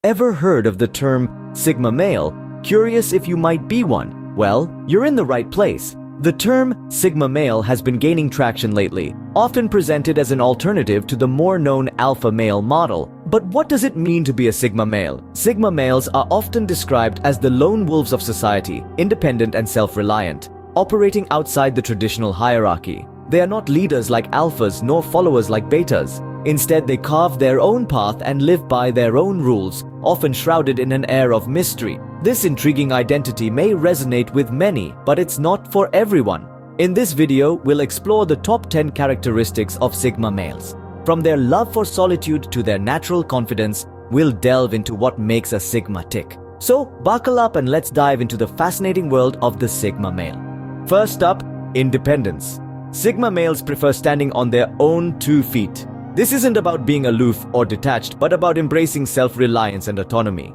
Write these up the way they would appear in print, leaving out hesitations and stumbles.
Ever heard of the term Sigma male? Curious if you might be one? Well, you're in the right place. The term Sigma male has been gaining traction lately, often presented as an alternative to the more known alpha male model. But what does it mean to be a Sigma male? Sigma males are often described as the lone wolves of society, independent and self-reliant, operating outside the traditional hierarchy. They are not leaders like alphas nor followers like betas. Instead, they carve their own path and live by their own rules, often shrouded in an air of mystery. This intriguing identity may resonate with many, but it's not for everyone. In this video, we'll explore the top 10 characteristics of Sigma males. From their love for solitude to their natural confidence, we'll delve into what makes a Sigma tick. So, buckle up and let's dive into the fascinating world of the Sigma male. First up, independence. Sigma males prefer standing on their own 2 feet. This isn't about being aloof or detached, but about embracing self-reliance and autonomy.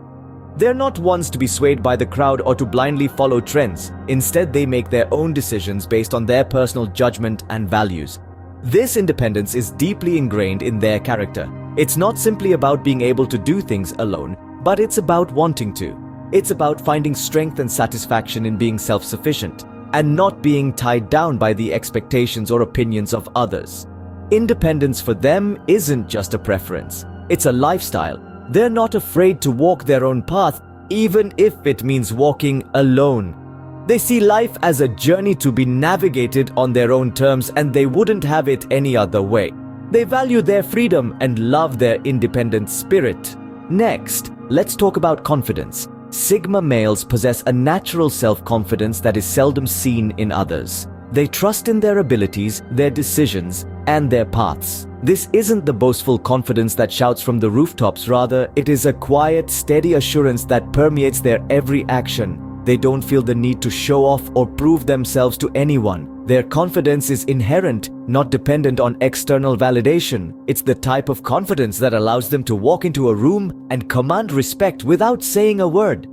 They're not ones to be swayed by the crowd or to blindly follow trends. Instead, they make their own decisions based on their personal judgment and values. This independence is deeply ingrained in their character. It's not simply about being able to do things alone, but it's about wanting to. It's about finding strength and satisfaction in being self-sufficient, and not being tied down by the expectations or opinions of others. Independence for them isn't just a preference, it's a lifestyle. They're not afraid to walk their own path, even if it means walking alone. They see life as a journey to be navigated on their own terms, and they wouldn't have it any other way. They value their freedom and love their independent spirit. Next, let's talk about confidence. Sigma males possess a natural self-confidence that is seldom seen in others. They trust in their abilities, their decisions, and their paths. This isn't the boastful confidence that shouts from the rooftops. Rather, it is a quiet, steady assurance that permeates their every action. They don't feel the need to show off or prove themselves to anyone. Their confidence is inherent, not dependent on external validation. It's the type of confidence that allows them to walk into a room and command respect without saying a word.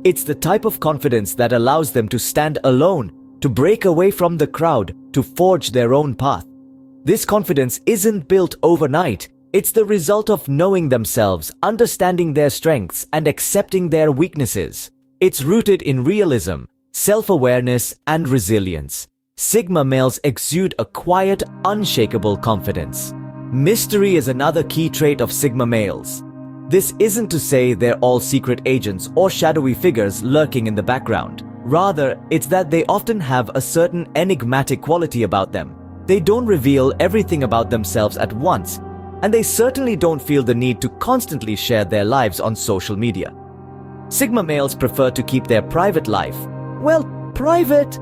It's the type of confidence that allows them to stand alone, to break away from the crowd, to forge their own path. This confidence isn't built overnight. It's the result of knowing themselves, understanding their strengths, and accepting their weaknesses. It's rooted in realism, self-awareness, and resilience. Sigma males exude a quiet, unshakable confidence. Mystery is another key trait of Sigma males. This isn't to say they're all secret agents or shadowy figures lurking in the background. Rather, it's that they often have a certain enigmatic quality about them. They don't reveal everything about themselves at once, and they certainly don't feel the need to constantly share their lives on social media. Sigma males prefer to keep their private life, well, private.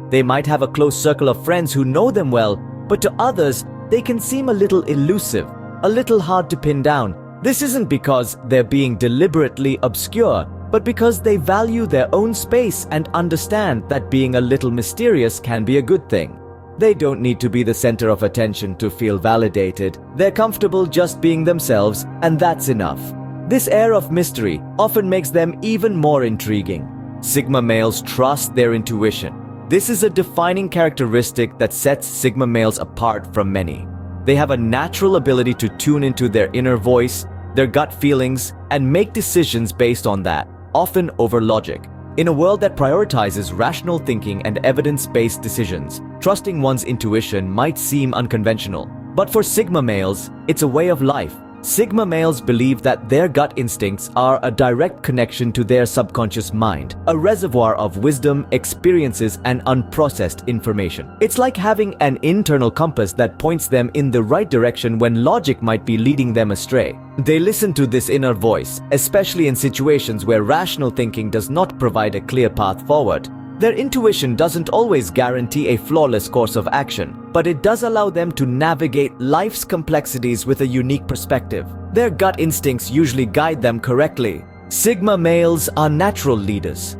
They might have a close circle of friends who know them well, but to others, they can seem a little elusive, a little hard to pin down. This isn't because they're being deliberately obscure, but because they value their own space and understand that being a little mysterious can be a good thing. They don't need to be the center of attention to feel validated. They're comfortable just being themselves, and that's enough. This air of mystery often makes them even more intriguing. Sigma males trust their intuition. This is a defining characteristic that sets Sigma males apart from many. They have a natural ability to tune into their inner voice, their gut feelings, and make decisions based on that, often over logic. In a world that prioritizes rational thinking and evidence-based decisions, trusting one's intuition might seem unconventional. But for Sigma males, it's a way of life. Sigma males believe that their gut instincts are a direct connection to their subconscious mind, a reservoir of wisdom, experiences, and unprocessed information. It's like having an internal compass that points them in the right direction when logic might be leading them astray. They listen to this inner voice, especially in situations where rational thinking does not provide a clear path forward. Their intuition doesn't always guarantee a flawless course of action, but it does allow them to navigate life's complexities with a unique perspective. Their gut instincts usually guide them correctly. Sigma males are natural leaders.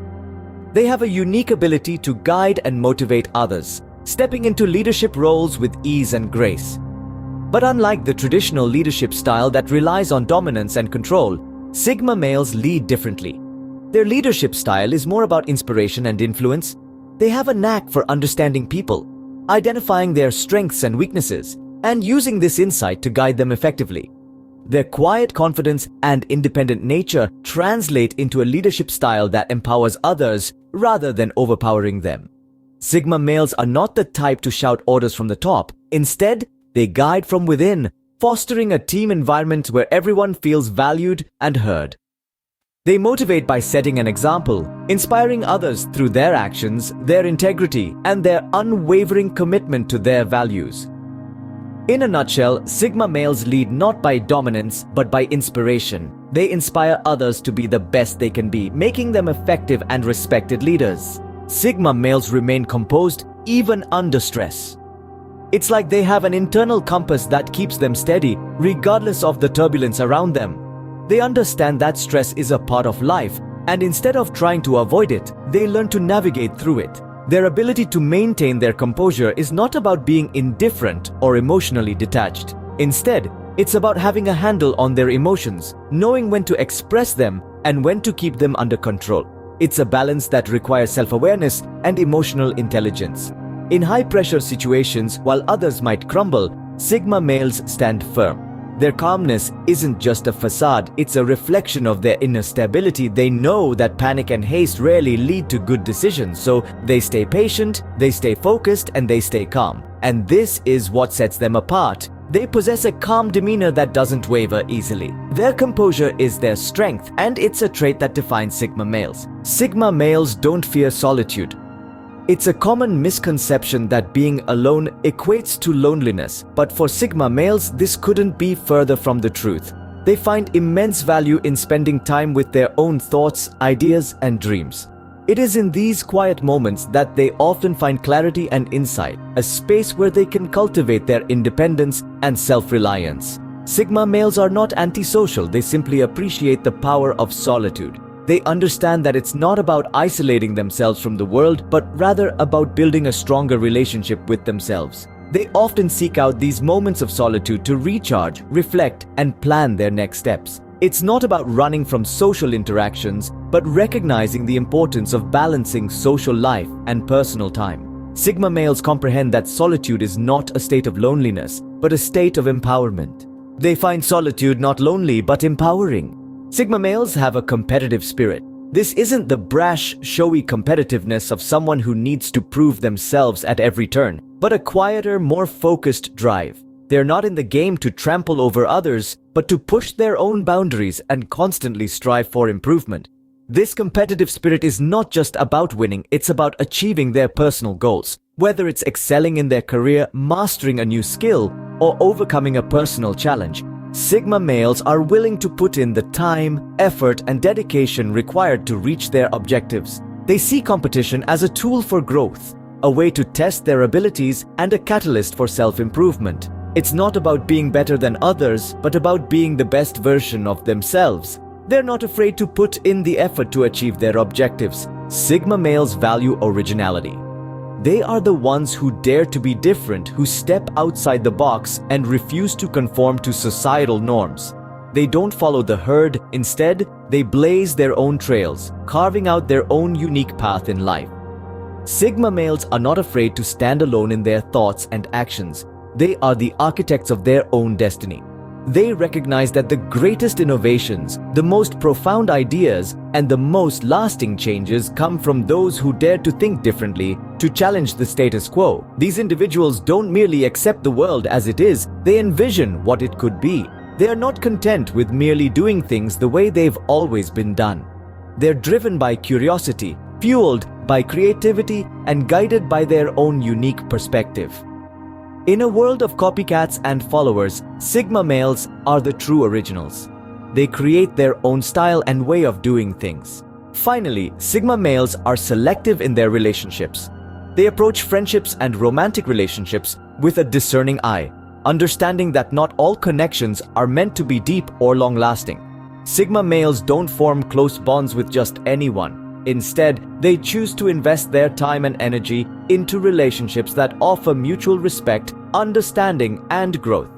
They have a unique ability to guide and motivate others, stepping into leadership roles with ease and grace. But unlike the traditional leadership style that relies on dominance and control, Sigma males lead differently. Their leadership style is more about inspiration and influence. They have a knack for understanding people, identifying their strengths and weaknesses, and using this insight to guide them effectively. Their quiet confidence and independent nature translate into a leadership style that empowers others rather than overpowering them. Sigma males are not the type to shout orders from the top. Instead, they guide from within, fostering a team environment where everyone feels valued and heard. They motivate by setting an example, inspiring others through their actions, their integrity, and their unwavering commitment to their values. In a nutshell, Sigma males lead not by dominance, but by inspiration. They inspire others to be the best they can be, making them effective and respected leaders. Sigma males remain composed even under stress. It's like they have an internal compass that keeps them steady, regardless of the turbulence around them. They understand that stress is a part of life, and instead of trying to avoid it, they learn to navigate through it. Their ability to maintain their composure is not about being indifferent or emotionally detached. Instead, it's about having a handle on their emotions, knowing when to express them and when to keep them under control. It's a balance that requires self-awareness and emotional intelligence. In high-pressure situations, while others might crumble, Sigma males stand firm. Their calmness isn't just a facade, it's a reflection of their inner stability. They know that panic and haste rarely lead to good decisions, so they stay patient, they stay focused, and they stay calm. And this is what sets them apart. They possess a calm demeanor that doesn't waver easily. Their composure is their strength, and it's a trait that defines Sigma males. Sigma males don't fear solitude. It's a common misconception that being alone equates to loneliness, but for Sigma males, this couldn't be further from the truth. They find immense value in spending time with their own thoughts, ideas, and dreams. It is in these quiet moments that they often find clarity and insight, a space where they can cultivate their independence and self-reliance. Sigma males are not antisocial, they simply appreciate the power of solitude. They understand that it's not about isolating themselves from the world, but rather about building a stronger relationship with themselves. They often seek out these moments of solitude to recharge, reflect, and plan their next steps. It's not about running from social interactions, but recognizing the importance of balancing social life and personal time. Sigma males comprehend that solitude is not a state of loneliness, but a state of empowerment. They find solitude not lonely, but empowering. Sigma males have a competitive spirit. This isn't the brash, showy competitiveness of someone who needs to prove themselves at every turn, but a quieter, more focused drive. They're not in the game to trample over others, but to push their own boundaries and constantly strive for improvement. This competitive spirit is not just about winning, it's about achieving their personal goals. Whether it's excelling in their career, mastering a new skill, or overcoming a personal challenge, Sigma males are willing to put in the time, effort, and dedication required to reach their objectives. They see competition as a tool for growth, a way to test their abilities, and a catalyst for self-improvement. It's not about being better than others, but about being the best version of themselves. They're not afraid to put in the effort to achieve their objectives. Sigma males value originality. They are the ones who dare to be different, who step outside the box and refuse to conform to societal norms. They don't follow the herd, instead, they blaze their own trails, carving out their own unique path in life. Sigma males are not afraid to stand alone in their thoughts and actions. They are the architects of their own destiny. They recognize that the greatest innovations, the most profound ideas, and the most lasting changes come from those who dare to think differently, to challenge the status quo. These individuals don't merely accept the world as it is, they envision what it could be. They are not content with merely doing things the way they've always been done. They're driven by curiosity, fueled by creativity, and guided by their own unique perspective. In a world of copycats and followers, Sigma males are the true originals. They create their own style and way of doing things. Finally, Sigma males are selective in their relationships. They approach friendships and romantic relationships with a discerning eye, understanding that not all connections are meant to be deep or long-lasting. Sigma males don't form close bonds with just anyone. Instead, they choose to invest their time and energy into relationships that offer mutual respect, understanding, and growth.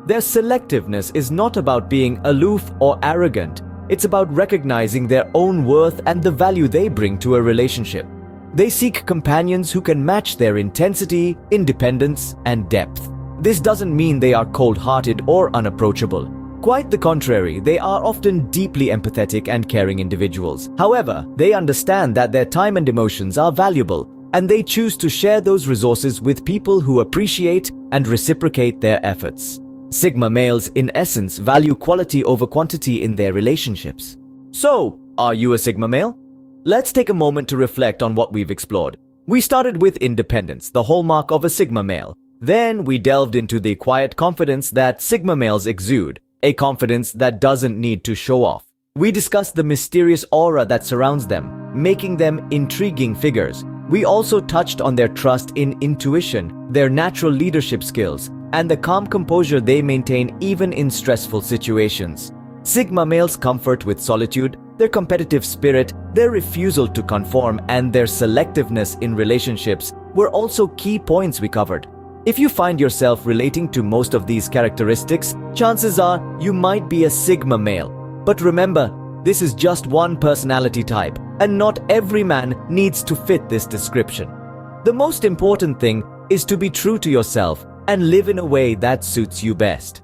Their selectiveness is not about being aloof or arrogant. It's about recognizing their own worth and the value they bring to a relationship. They seek companions who can match their intensity, independence, and depth. This doesn't mean they are cold-hearted or unapproachable. Quite the contrary, they are often deeply empathetic and caring individuals. However, they understand that their time and emotions are valuable, and they choose to share those resources with people who appreciate and reciprocate their efforts. Sigma males, in essence, value quality over quantity in their relationships. So, are you a Sigma male? Let's take a moment to reflect on what we've explored. We started with independence, the hallmark of a Sigma male. Then we delved into the quiet confidence that Sigma males exude, a confidence that doesn't need to show off. We discussed the mysterious aura that surrounds them, making them intriguing figures. We also touched on their trust in intuition, their natural leadership skills, and the calm composure they maintain even in stressful situations. Sigma males' comfort with solitude, their competitive spirit, their refusal to conform, and their selectiveness in relationships were also key points we covered. If you find yourself relating to most of these characteristics, chances are you might be a Sigma male. But remember, this is just one personality type, and not every man needs to fit this description. The most important thing is to be true to yourself and live in a way that suits you best.